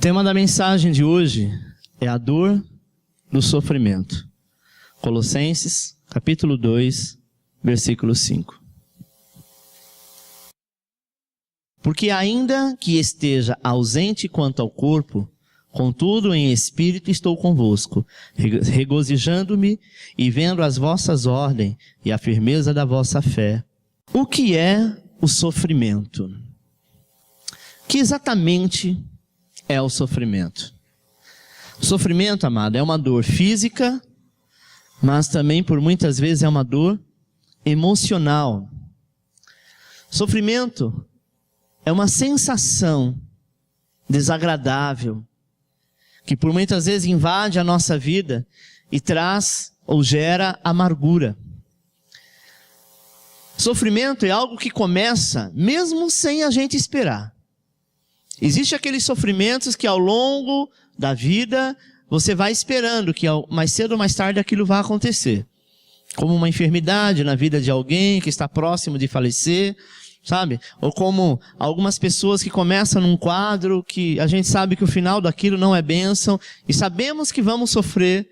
tema da mensagem de hoje é a dor do sofrimento. Colossenses, capítulo 2, versículo 5. Porque ainda que esteja ausente quanto ao corpo, contudo em espírito estou convosco, regozijando-me e vendo as vossas ordens e a firmeza da vossa fé. O que é o sofrimento? O que exatamente é o sofrimento? O sofrimento, amado, é uma dor física, mas também por muitas vezes é uma dor emocional. Sofrimento é uma sensação desagradável que por muitas vezes invade a nossa vida e traz ou gera amargura. Sofrimento é algo que começa mesmo sem a gente esperar. Existem aqueles sofrimentos que ao longo da vida você vai esperando que mais cedo ou mais tarde aquilo vai acontecer. Como uma enfermidade na vida de alguém que está próximo de falecer, sabe? Ou como algumas pessoas que começam num quadro que a gente sabe que o final daquilo não é bênção e sabemos que vamos sofrer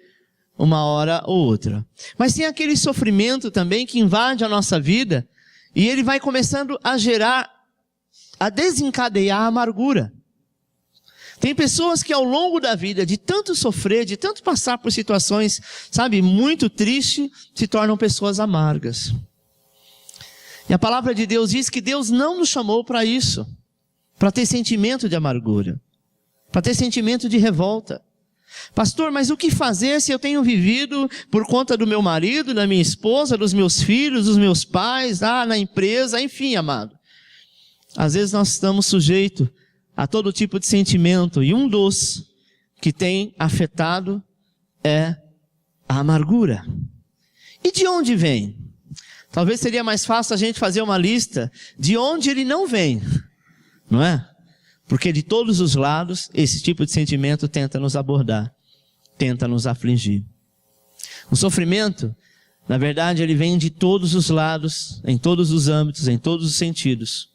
uma hora ou outra. Mas tem aquele sofrimento também que invade a nossa vida e ele vai começando a desencadear a amargura. Tem pessoas que ao longo da vida, de tanto sofrer, de tanto passar por situações, sabe, muito tristes, se tornam pessoas amargas. E a palavra de Deus diz que Deus não nos chamou para isso, para ter sentimento de amargura, para ter sentimento de revolta. Pastor, mas o que fazer se eu tenho vivido por conta do meu marido, da minha esposa, dos meus filhos, dos meus pais, na empresa, enfim, amado. Às vezes nós estamos sujeitos a todo tipo de sentimento, e um dos que tem afetado é a amargura. E de onde vem? Talvez seria mais fácil a gente fazer uma lista de onde ele não vem, não é? Porque de todos os lados, esse tipo de sentimento tenta nos abordar, tenta nos afligir. O sofrimento, na verdade, ele vem de todos os lados, em todos os âmbitos, em todos os sentidos.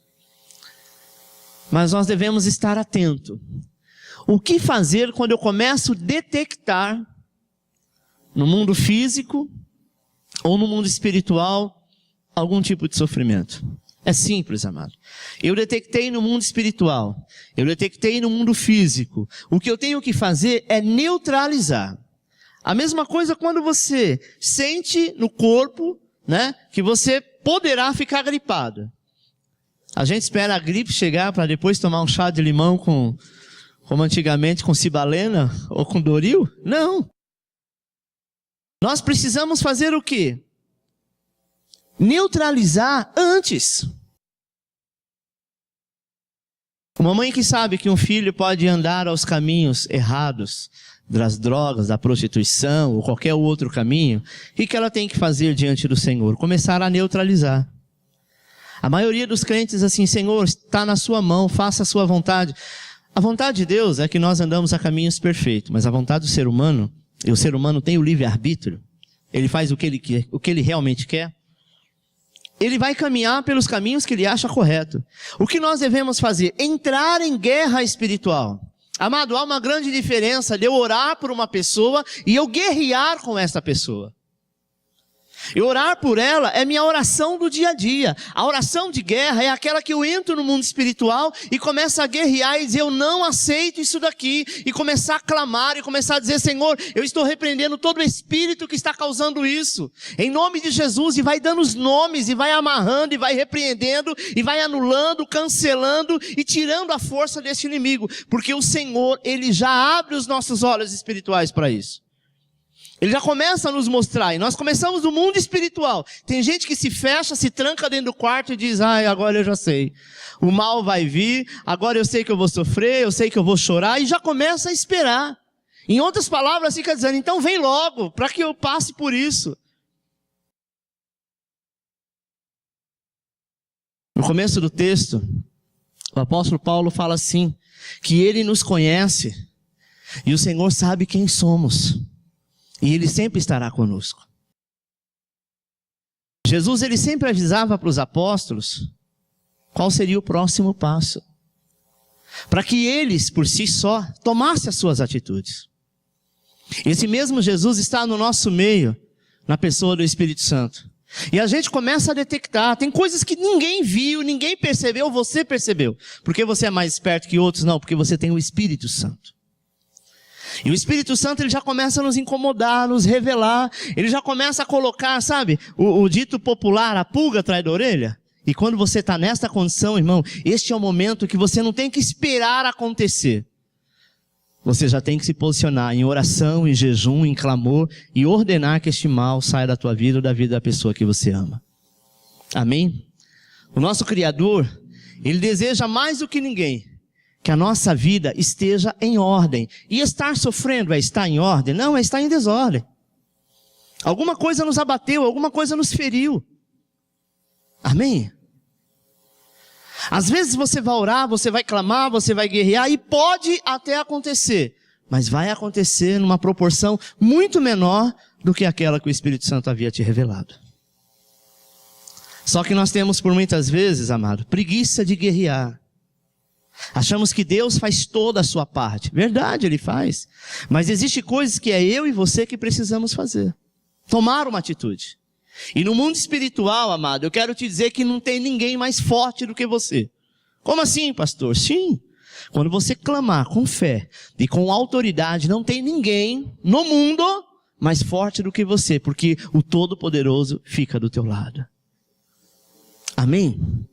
Mas nós devemos estar atentos. O que fazer quando eu começo a detectar, no mundo físico ou no mundo espiritual, algum tipo de sofrimento? É simples, amado. Eu detectei no mundo espiritual, eu detectei no mundo físico. O que eu tenho que fazer é neutralizar. A mesma coisa quando você sente no corpo, né, que você poderá ficar gripado. A gente espera a gripe chegar para depois tomar um chá de limão como antigamente com cibalena ou com Doril? Não. Nós precisamos fazer o quê? Neutralizar antes. Uma mãe que sabe que um filho pode andar aos caminhos errados, das drogas, da prostituição ou qualquer outro caminho, o que ela tem que fazer diante do Senhor? Começar a neutralizar. A maioria dos crentes diz assim: Senhor, está na sua mão, faça a sua vontade. A vontade de Deus é que nós andamos a caminhos perfeitos, mas a vontade do ser humano, e o ser humano tem o livre-arbítrio, ele faz o que ele quer, o que ele realmente quer. Ele vai caminhar pelos caminhos que ele acha correto. O que nós devemos fazer? Entrar em guerra espiritual. Amado, há uma grande diferença de eu orar por uma pessoa e eu guerrear com essa pessoa. E orar por ela é minha oração do dia a dia. A oração de guerra é aquela que eu entro no mundo espiritual e começo a guerrear e dizer: eu não aceito isso daqui. E começar a clamar e começar a dizer: Senhor, eu estou repreendendo todo o espírito que está causando isso. Em nome de Jesus. E vai dando os nomes, e vai amarrando, e vai repreendendo, e vai anulando, cancelando e tirando a força desse inimigo. Porque o Senhor, Ele já abre os nossos olhos espirituais para isso. Ele já começa a nos mostrar, e nós começamos no mundo espiritual. Tem gente que se fecha, se tranca dentro do quarto e diz: ai, agora eu já sei. O mal vai vir, agora eu sei que eu vou sofrer, eu sei que eu vou chorar, e já começa a esperar. Em outras palavras, fica dizendo: então vem logo, para que eu passe por isso. No começo do texto, o apóstolo Paulo fala assim, que ele nos conhece, e o Senhor sabe quem somos. E Ele sempre estará conosco. Jesus, Ele sempre avisava para os apóstolos qual seria o próximo passo. para que eles, por si só, tomassem as suas atitudes. Esse mesmo Jesus está no nosso meio, na pessoa do Espírito Santo. E a gente começa a detectar, tem coisas que ninguém viu, ninguém percebeu, você percebeu. Porque você é mais esperto que outros? Não, porque você tem o Espírito Santo. E o Espírito Santo, ele já começa a nos incomodar, nos revelar, ele já começa a colocar, sabe, o dito popular, a pulga atrás da orelha. E quando você está nesta condição, irmão, este é o momento que você não tem que esperar acontecer. Você já tem que se posicionar em oração, em jejum, em clamor e ordenar que este mal saia da tua vida ou da vida da pessoa que você ama. Amém? O nosso Criador, ele deseja mais do que ninguém que a nossa vida esteja em ordem. E estar sofrendo é estar em ordem? Não, é estar em desordem. Alguma coisa nos abateu, alguma coisa nos feriu. Amém? Às vezes você vai orar, você vai clamar, você vai guerrear e pode até acontecer. Mas vai acontecer numa proporção muito menor do que aquela que o Espírito Santo havia te revelado. Só que nós temos por muitas vezes, amado, preguiça de guerrear. Achamos que Deus faz toda a sua parte. Verdade, Ele faz. Mas existe coisas que é eu e você que precisamos fazer. Tomar uma atitude. E no mundo espiritual, amado, eu quero te dizer que não tem ninguém mais forte do que você. Como assim, pastor? Sim. Quando você clamar com fé e com autoridade, não tem ninguém no mundo mais forte do que você, porque o Todo-Poderoso fica do teu lado. Amém?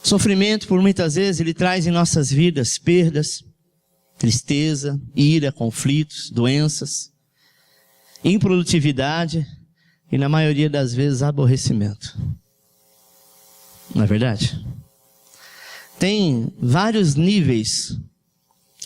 Sofrimento, por muitas vezes, ele traz em nossas vidas perdas, tristeza, ira, conflitos, doenças, improdutividade e, na maioria das vezes, aborrecimento. Não é verdade? Tem vários níveis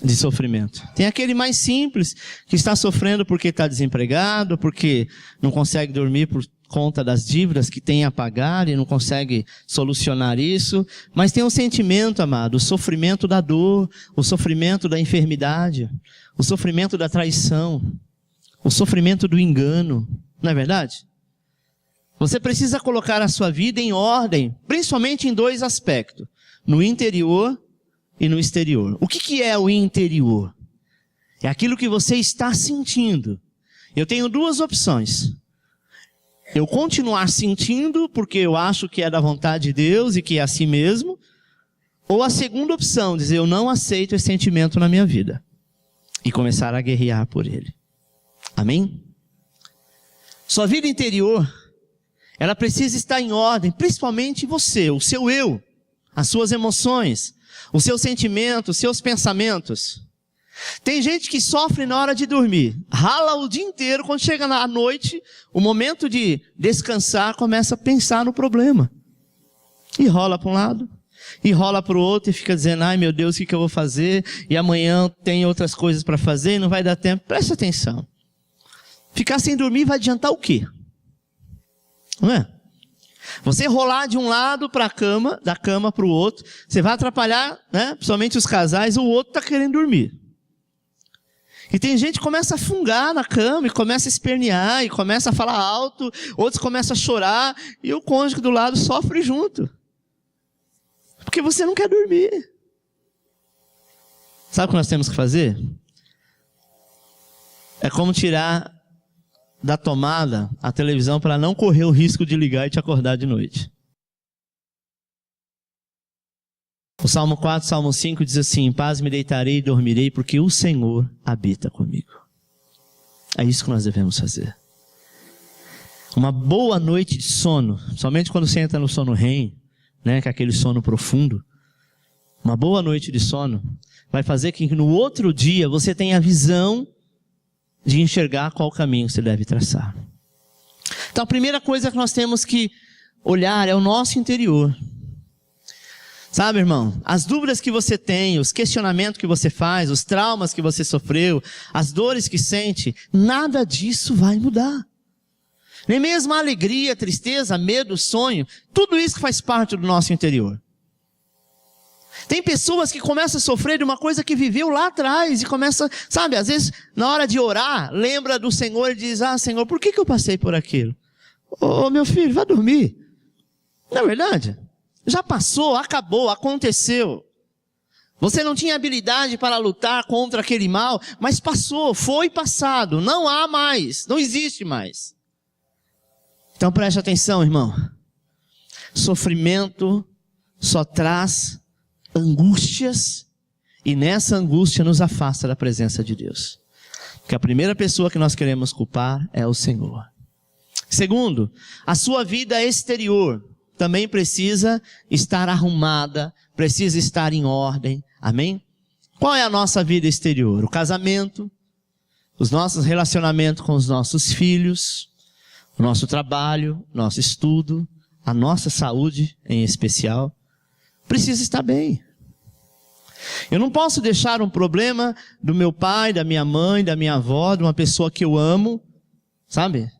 de sofrimento. Tem aquele mais simples, que está sofrendo porque está desempregado, porque não consegue dormir por conta das dívidas que tem a pagar e não consegue solucionar isso. Mas tem um sentimento, amado, o sofrimento da dor, o sofrimento da enfermidade, o sofrimento da traição, o sofrimento do engano. Não é verdade? Você precisa colocar a sua vida em ordem, principalmente em dois aspectos. No interior e no exterior. O que é o interior? É aquilo que você está sentindo. Eu tenho duas opções. Eu continuar sentindo porque eu acho que é da vontade de Deus e que é assim mesmo. Ou a segunda opção, dizer eu não aceito esse sentimento na minha vida. E começar a guerrear por ele. Amém? Sua vida interior, ela precisa estar em ordem, principalmente você, o seu eu, as suas emoções, os seus sentimentos, os seus pensamentos. Tem gente que sofre na hora de dormir, rala o dia inteiro, quando chega à noite, o momento de descansar, começa a pensar no problema. E rola para um lado, e rola para o outro, e fica dizendo, ai meu Deus, o que eu vou fazer? E amanhã tem outras coisas para fazer, e não vai dar tempo. Presta atenção. Ficar sem dormir vai adiantar o quê? Não é? Você rolar de um lado para a cama, da cama para o outro, você vai atrapalhar, né? Principalmente os casais, o outro está querendo dormir. E tem gente que começa a fungar na cama, e começa a espernear, e começa a falar alto, outros começam a chorar, e o cônjuge do lado sofre junto. Porque você não quer dormir. Sabe o que nós temos que fazer? É como tirar da tomada a televisão para não correr o risco de ligar e te acordar de noite. O Salmo 4, Salmo 5 diz assim, em paz me deitarei e dormirei, porque o Senhor habita comigo. É isso que nós devemos fazer. Uma boa noite de sono, somente quando você entra no sono REM, né, que é aquele sono profundo, uma boa noite de sono vai fazer que no outro dia você tenha a visão de enxergar qual caminho você deve traçar. Então a primeira coisa que nós temos que olhar é o nosso interior. Sabe, irmão, as dúvidas que você tem, os questionamentos que você faz, os traumas que você sofreu, as dores que sente, nada disso vai mudar. Nem mesmo a alegria, a tristeza, medo, sonho, tudo isso que faz parte do nosso interior. Tem pessoas que começam a sofrer de uma coisa que viveu lá atrás e começa, sabe, às vezes na hora de orar, lembra do Senhor e diz, Senhor, por que eu passei por aquilo? Meu filho, vá dormir. Não é verdade? Já passou, acabou, aconteceu. Você não tinha habilidade para lutar contra aquele mal, mas passou, foi passado, não há mais, não existe mais. Então preste atenção, irmão. Sofrimento só traz angústias, e nessa angústia nos afasta da presença de Deus. Porque a primeira pessoa que nós queremos culpar é o Senhor. Segundo, a sua vida exterior também precisa estar arrumada, precisa estar em ordem. Amém? Qual é a nossa vida exterior? O casamento, os nossos relacionamentos com os nossos filhos, o nosso trabalho, nosso estudo, a nossa saúde em especial, precisa estar bem. Eu não posso deixar um problema do meu pai, da minha mãe, da minha avó, de uma pessoa que eu amo, sabe?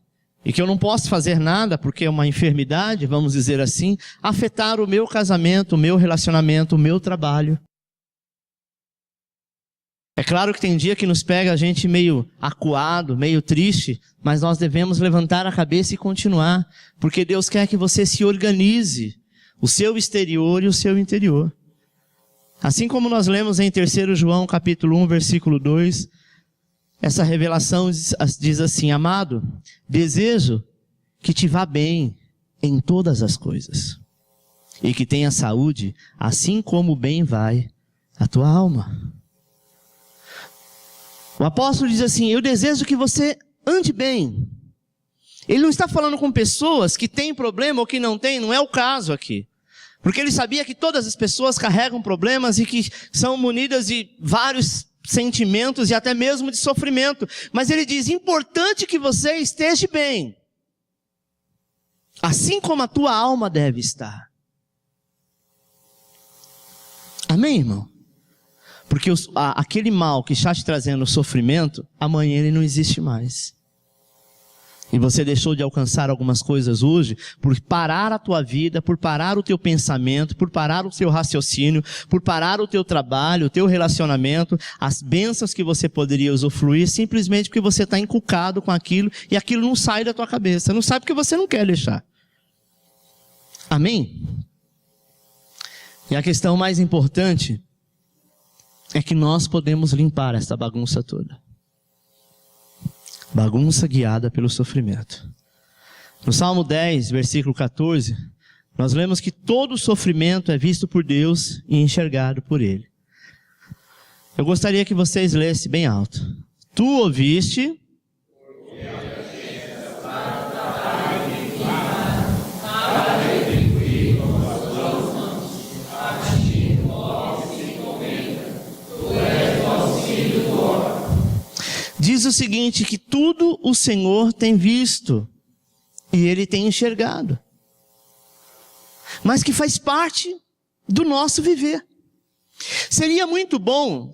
E que eu não posso fazer nada porque é uma enfermidade, vamos dizer assim, afetar o meu casamento, o meu relacionamento, o meu trabalho. É claro que tem dia que nos pega a gente meio acuado, meio triste, mas nós devemos levantar a cabeça e continuar, porque Deus quer que você se organize, o seu exterior e o seu interior. Assim como nós lemos em 3 João capítulo 1, versículo 2, essa revelação diz assim: amado, desejo que te vá bem em todas as coisas, e que tenha saúde, assim como bem vai a tua alma. O apóstolo diz assim: eu desejo que você ande bem. Ele não está falando com pessoas que têm problema ou que não têm, não é o caso aqui. Porque ele sabia que todas as pessoas carregam problemas e que são munidas de vários sentimentos e até mesmo de sofrimento. Mas ele diz: importante que você esteja bem, assim como a tua alma deve estar. Amém, irmão? Porque aquele mal que está te trazendo sofrimento, amanhã ele não existe mais. E você deixou de alcançar algumas coisas hoje por parar a tua vida, por parar o teu pensamento, por parar o teu raciocínio, por parar o teu trabalho, o teu relacionamento, as bênçãos que você poderia usufruir, simplesmente porque você está encucado com aquilo e aquilo não sai da tua cabeça. Não sai porque você não quer deixar. Amém? E a questão mais importante é que nós podemos limpar essa bagunça toda. Bagunça guiada pelo sofrimento. No Salmo 10, versículo 14, nós lemos que todo sofrimento é visto por Deus e enxergado por Ele. Eu gostaria que vocês lessem bem alto. Tu ouviste... Diz o seguinte, que tudo o Senhor tem visto e Ele tem enxergado, mas que faz parte do nosso viver. Seria muito bom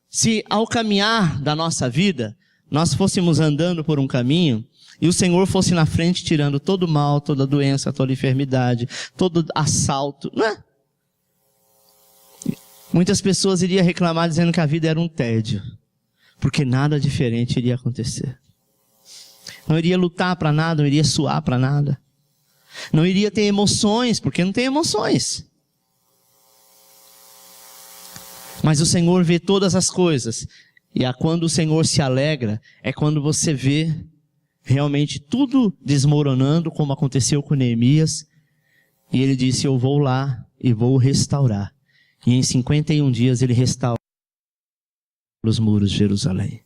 se ao caminhar da nossa vida, nós fôssemos andando por um caminho e o Senhor fosse na frente tirando todo o mal, toda doença, toda enfermidade, todo assalto, não é? Muitas pessoas iriam reclamar dizendo que a vida era um tédio, porque nada diferente iria acontecer. Não iria lutar para nada, não iria suar para nada. Não iria ter emoções, porque não tem emoções. Mas o Senhor vê todas as coisas. E quando o Senhor se alegra, é quando você vê realmente tudo desmoronando, como aconteceu com Neemias. E ele disse: eu vou lá e vou restaurar. E em 51 dias ele restaura os muros de Jerusalém.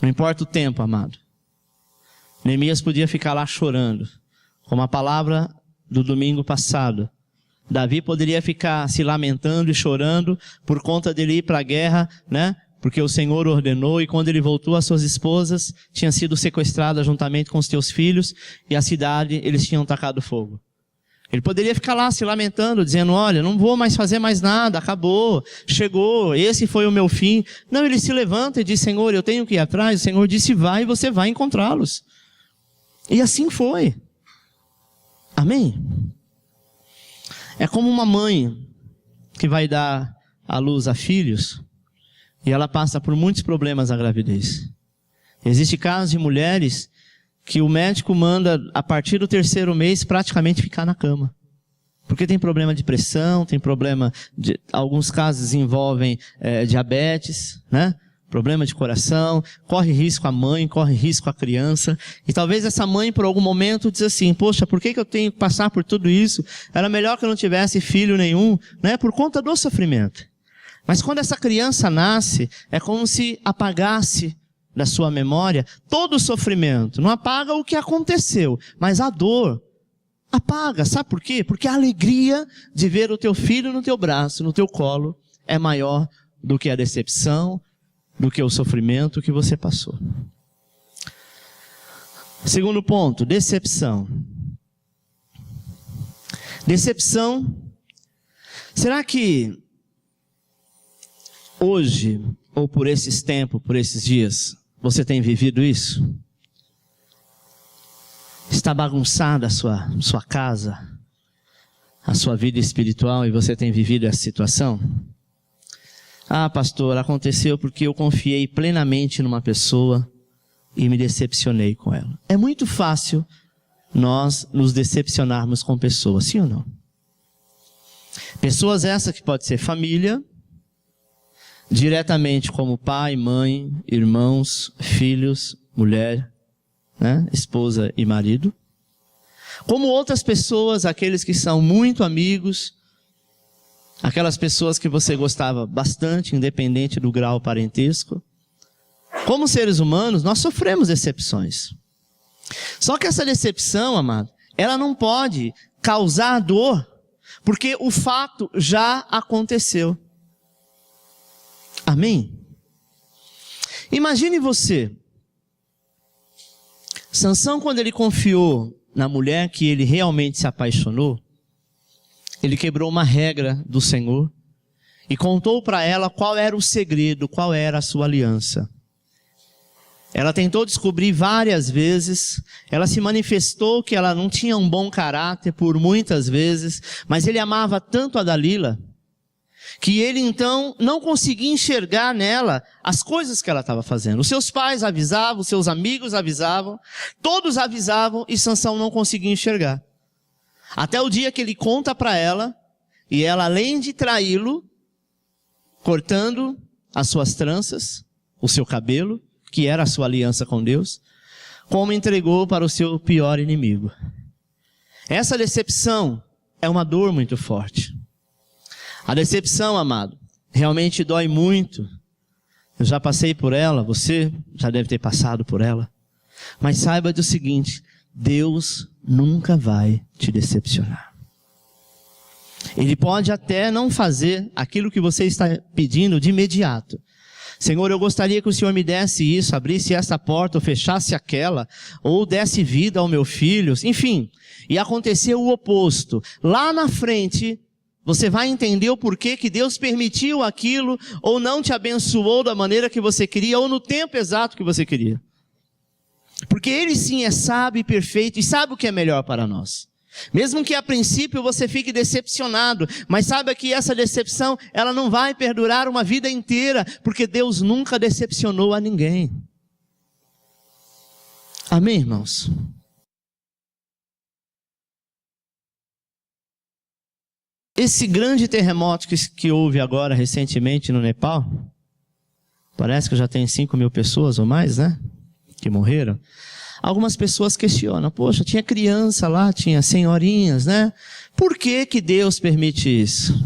Não importa o tempo, amado. Neemias podia ficar lá chorando, como a palavra do domingo passado. Davi poderia ficar se lamentando e chorando por conta dele ir para a guerra, né? Porque o Senhor ordenou, e quando ele voltou, as suas esposas tinham sido sequestradas juntamente com os teus filhos, e a cidade eles tinham tacado fogo. Ele poderia ficar lá se lamentando, dizendo: olha, não vou mais fazer mais nada, acabou, chegou, esse foi o meu fim. Não, ele se levanta e diz: Senhor, eu tenho que ir atrás. O Senhor disse: vai, e você vai encontrá-los. E assim foi. Amém? É como uma mãe que vai dar à luz a filhos, e ela passa por muitos problemas na gravidez. Existem casos de mulheres que o médico manda, a partir do 3º mês, praticamente ficar na cama. Porque tem problema de pressão, tem problema alguns casos envolvem diabetes, né? Problema de coração, corre risco a mãe, corre risco a criança. E talvez essa mãe, por algum momento, diz assim, poxa, por que eu tenho que passar por tudo isso? Era melhor que eu não tivesse filho nenhum, né? Por conta do sofrimento. Mas quando essa criança nasce, é como se apagasse da sua memória todo o sofrimento. Não apaga o que aconteceu, mas a dor apaga. Sabe por quê? Porque a alegria de ver o teu filho no teu braço, no teu colo, é maior do que a decepção, do que o sofrimento que você passou. Segundo ponto, decepção. Decepção. Será que hoje, ou por esses tempos, por esses dias, você tem vivido isso? Está bagunçada a sua casa, a sua vida espiritual, e você tem vivido essa situação? Ah, pastor, aconteceu porque eu confiei plenamente numa pessoa e me decepcionei com ela. É muito fácil nós nos decepcionarmos com pessoas, sim ou não? Pessoas essas que pode ser família, diretamente como pai, mãe, irmãos, filhos, mulher, né? Esposa e marido. Como outras pessoas, aqueles que são muito amigos, aquelas pessoas que você gostava bastante, independente do grau parentesco. Como seres humanos, nós sofremos decepções. Só que essa decepção, amado, ela não pode causar dor, porque o fato já aconteceu. Amém? Imagine você, Sansão, quando ele confiou na mulher que ele realmente se apaixonou, ele quebrou uma regra do Senhor e contou para ela qual era o segredo, qual era a sua aliança. Ela tentou descobrir várias vezes, ela se manifestou que ela não tinha um bom caráter por muitas vezes, mas ele amava tanto a Dalila, que ele então não conseguia enxergar nela as coisas que ela estava fazendo. Os seus pais avisavam, os seus amigos avisavam, todos avisavam e Sansão não conseguia enxergar. Até o dia que ele conta para ela, e ela, além de traí-lo, cortando as suas tranças, o seu cabelo, que era a sua aliança com Deus, como entregou para o seu pior inimigo. Essa decepção é uma dor muito forte. A decepção, amado, realmente dói muito. Eu já passei por ela, você já deve ter passado por ela. Mas saiba do seguinte, Deus nunca vai te decepcionar. Ele pode até não fazer aquilo que você está pedindo de imediato. Senhor, eu gostaria que o Senhor me desse isso, abrisse essa porta, ou fechasse aquela, ou desse vida ao meu filho, enfim. E aconteceu o oposto. Lá na frente, você vai entender o porquê que Deus permitiu aquilo, ou não te abençoou da maneira que você queria, ou no tempo exato que você queria. Porque Ele sim é sábio e perfeito e sabe o que é melhor para nós. Mesmo que a princípio você fique decepcionado, mas saiba que essa decepção, ela não vai perdurar uma vida inteira, porque Deus nunca decepcionou a ninguém. Amém, irmãos? Esse grande terremoto que houve agora recentemente no Nepal, parece que já tem 5.000 pessoas ou mais, né? Que morreram. Algumas pessoas questionam, poxa, tinha criança lá, tinha senhorinhas, né? Por que que Deus permite isso?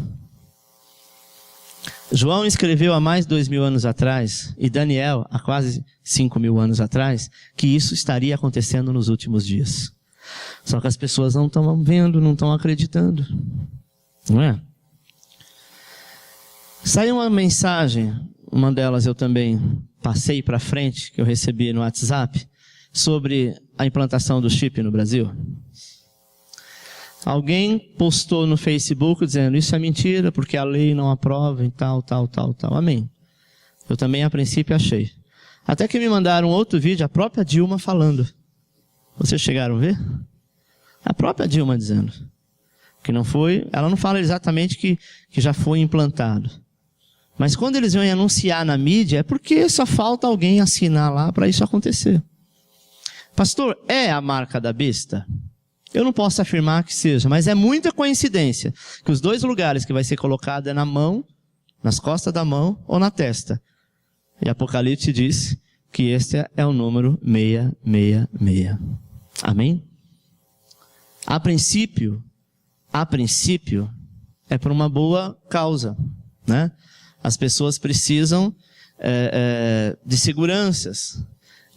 João escreveu há mais de 2.000 anos atrás, e Daniel há quase 5.000 anos atrás, que isso estaria acontecendo nos últimos dias. Só que as pessoas não estão vendo, não estão acreditando. Não é? Saiu uma mensagem, uma delas eu também passei para frente, que eu recebi no WhatsApp, sobre a implantação do chip no Brasil. Alguém postou no Facebook dizendo, isso é mentira, porque a lei não aprova e tal. Amém. Eu também a princípio achei. Até que me mandaram outro vídeo, a própria Dilma falando. Vocês chegaram a ver? A própria Dilma dizendo. Que não foi, ela não fala exatamente que já foi implantado. Mas quando eles vêm anunciar na mídia, é porque só falta alguém assinar lá para isso acontecer. Pastor, é a marca da besta? Eu não posso afirmar que seja, mas é muita coincidência que os dois lugares que vai ser colocado é na mão, nas costas da mão ou na testa. E Apocalipse diz que este é o número 666. Amém? A princípio, é por uma boa causa, né? As pessoas precisam de seguranças.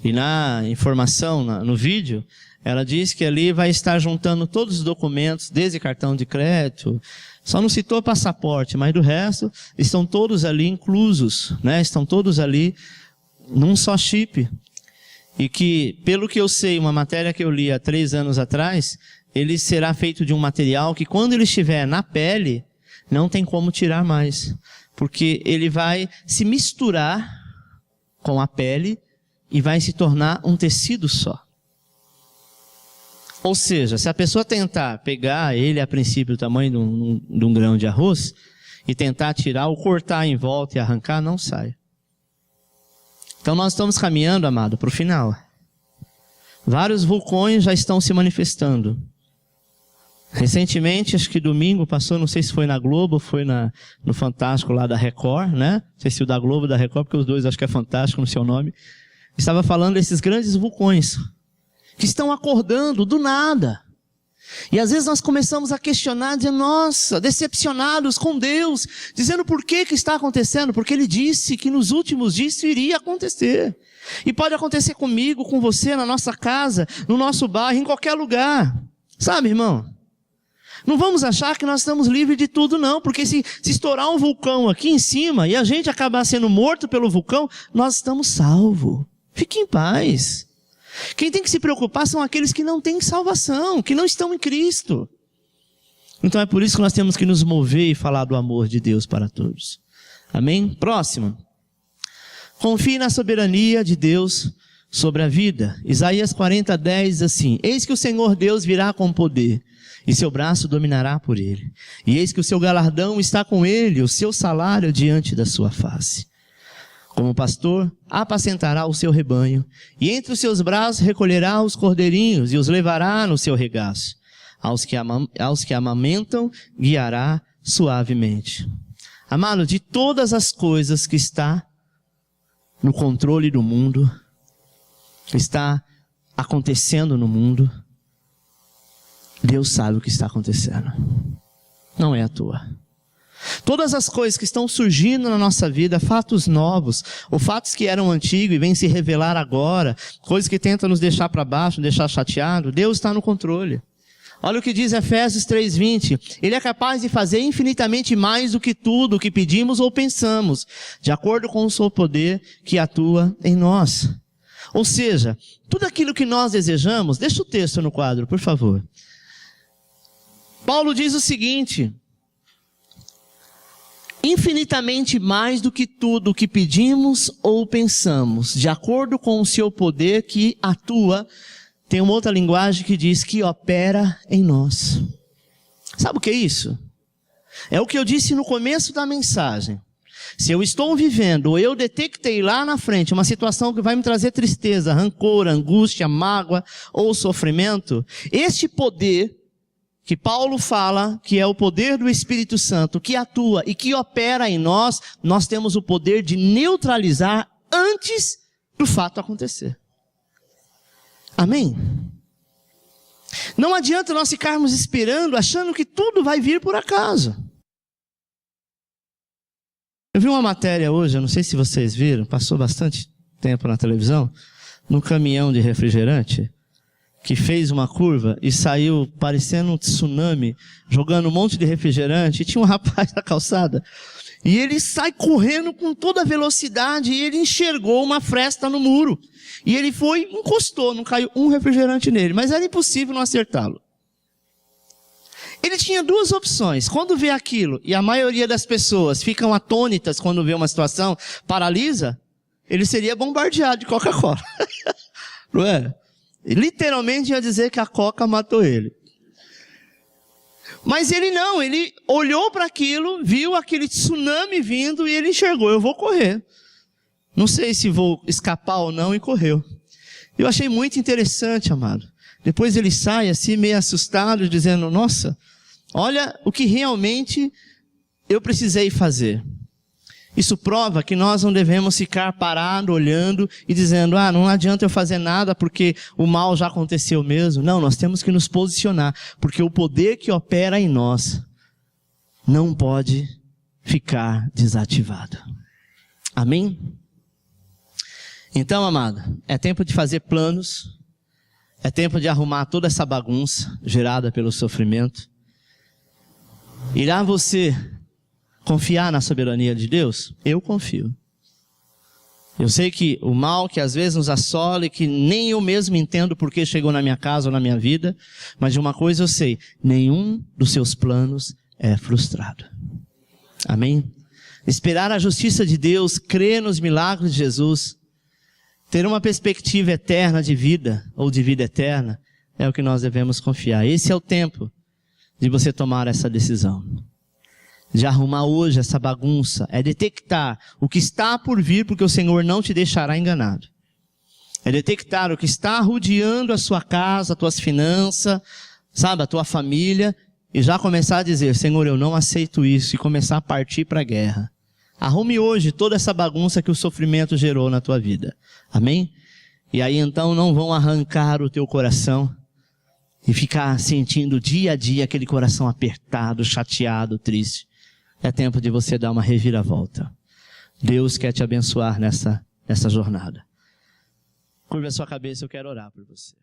E na informação, no vídeo, ela diz que ali vai estar juntando todos os documentos, desde cartão de crédito, só não citou passaporte, mas do resto, estão todos ali inclusos, né? Estão todos ali num só chip. E que, pelo que eu sei, uma matéria que eu li há 3 anos atrás, ele será feito de um material que quando ele estiver na pele, não tem como tirar mais. Porque ele vai se misturar com a pele e vai se tornar um tecido só. Ou seja, se a pessoa tentar pegar ele a princípio do tamanho de um grão de arroz e tentar tirar ou cortar em volta e arrancar, não sai. Então nós estamos caminhando, amado, para o final. Vários vulcões já estão se manifestando. Recentemente, acho que domingo passou, não sei se foi na Globo ou foi no Fantástico lá da Record, né? Não sei se o da Globo ou da Record, porque os dois acho que é Fantástico no seu nome. Estava falando desses grandes vulcões que estão acordando do nada. E às vezes nós começamos a questionar, dizendo, nossa, decepcionados com Deus, dizendo por que está acontecendo? Porque Ele disse que nos últimos dias isso iria acontecer. E pode acontecer comigo, com você, na nossa casa, no nosso bairro, em qualquer lugar. Sabe, irmão? Não vamos achar que nós estamos livres de tudo, não. Porque se estourar um vulcão aqui em cima e a gente acabar sendo morto pelo vulcão, nós estamos salvos. Fique em paz. Quem tem que se preocupar são aqueles que não têm salvação, que não estão em Cristo. Então é por isso que nós temos que nos mover e falar do amor de Deus para todos. Amém? Próximo. Confie na soberania de Deus sobre a vida. Isaías 40:10 diz assim: eis que o Senhor Deus virá com poder, e seu braço dominará por ele. E eis que o seu galardão está com ele, o seu salário diante da sua face. Como pastor, apacentará o seu rebanho, e entre os seus braços recolherá os cordeirinhos, e os levará no seu regaço. Aos que amamentam, guiará suavemente. Amado, de todas as coisas que está no controle do mundo, que está acontecendo no mundo, Deus sabe o que está acontecendo. Não é à toa. Todas as coisas que estão surgindo na nossa vida, fatos novos, ou fatos que eram antigos e vêm se revelar agora, coisas que tentam nos deixar para baixo, nos deixar chateado, Deus está no controle. Olha o que diz Efésios 3:20. Ele é capaz de fazer infinitamente mais do que tudo o que pedimos ou pensamos, de acordo com o seu poder que atua em nós. Ou seja, tudo aquilo que nós desejamos, deixa o texto no quadro, por favor. Paulo diz o seguinte: infinitamente mais do que tudo o que pedimos ou pensamos, de acordo com o seu poder que atua. Tem uma outra linguagem que diz que opera em nós. Sabe o que é isso? É o que eu disse no começo da mensagem. Se eu estou vivendo, ou eu detectei lá na frente uma situação que vai me trazer tristeza, rancor, angústia, mágoa ou sofrimento, este poder que Paulo fala, que é o poder do Espírito Santo, que atua e que opera em nós, nós temos o poder de neutralizar antes do fato acontecer. Amém? Não adianta nós ficarmos esperando, achando que tudo vai vir por acaso. Eu vi uma matéria hoje, eu não sei se vocês viram, passou bastante tempo na televisão, num caminhão de refrigerante, que fez uma curva e saiu parecendo um tsunami, jogando um monte de refrigerante, e tinha um rapaz na calçada, e ele sai correndo com toda a velocidade, e ele enxergou uma fresta no muro, e ele foi, encostou, não caiu um refrigerante nele, mas era impossível não acertá-lo. Ele tinha duas opções. Quando vê aquilo, e a maioria das pessoas ficam atônitas quando vê uma situação, paralisa, ele seria bombardeado de Coca-Cola. Não é? Literalmente ia dizer que a Coca matou ele. Mas ele não, ele olhou para aquilo, viu aquele tsunami vindo e ele enxergou, eu vou correr. Não sei se vou escapar ou não, e correu. Eu achei muito interessante, amado. Depois ele sai assim meio assustado, dizendo, nossa, olha o que realmente eu precisei fazer. Isso prova que nós não devemos ficar parado, olhando e dizendo, não adianta eu fazer nada porque o mal já aconteceu mesmo. Não, nós temos que nos posicionar, porque o poder que opera em nós não pode ficar desativado. Amém? Então, amado, é tempo de fazer planos, é tempo de arrumar toda essa bagunça gerada pelo sofrimento. Irá você confiar na soberania de Deus? Eu confio. Eu sei que o mal que às vezes nos assola e que nem eu mesmo entendo por que chegou na minha casa ou na minha vida, mas de uma coisa eu sei, nenhum dos seus planos é frustrado. Amém? Esperar a justiça de Deus, crer nos milagres de Jesus, ter uma perspectiva eterna de vida, ou de vida eterna, é o que nós devemos confiar. Esse é o tempo de você tomar essa decisão. De arrumar hoje essa bagunça, é detectar o que está por vir, porque o Senhor não te deixará enganado. É detectar o que está rodeando a sua casa, as tuas finanças, sabe, a tua família, e já começar a dizer, Senhor, eu não aceito isso, e começar a partir para a guerra. Arrume hoje toda essa bagunça que o sofrimento gerou na tua vida. Amém? E aí então não vão arrancar o teu coração e ficar sentindo dia a dia aquele coração apertado, chateado, triste. É tempo de você dar uma reviravolta. Deus quer te abençoar nessa jornada. Curva a sua cabeça, eu quero orar por você.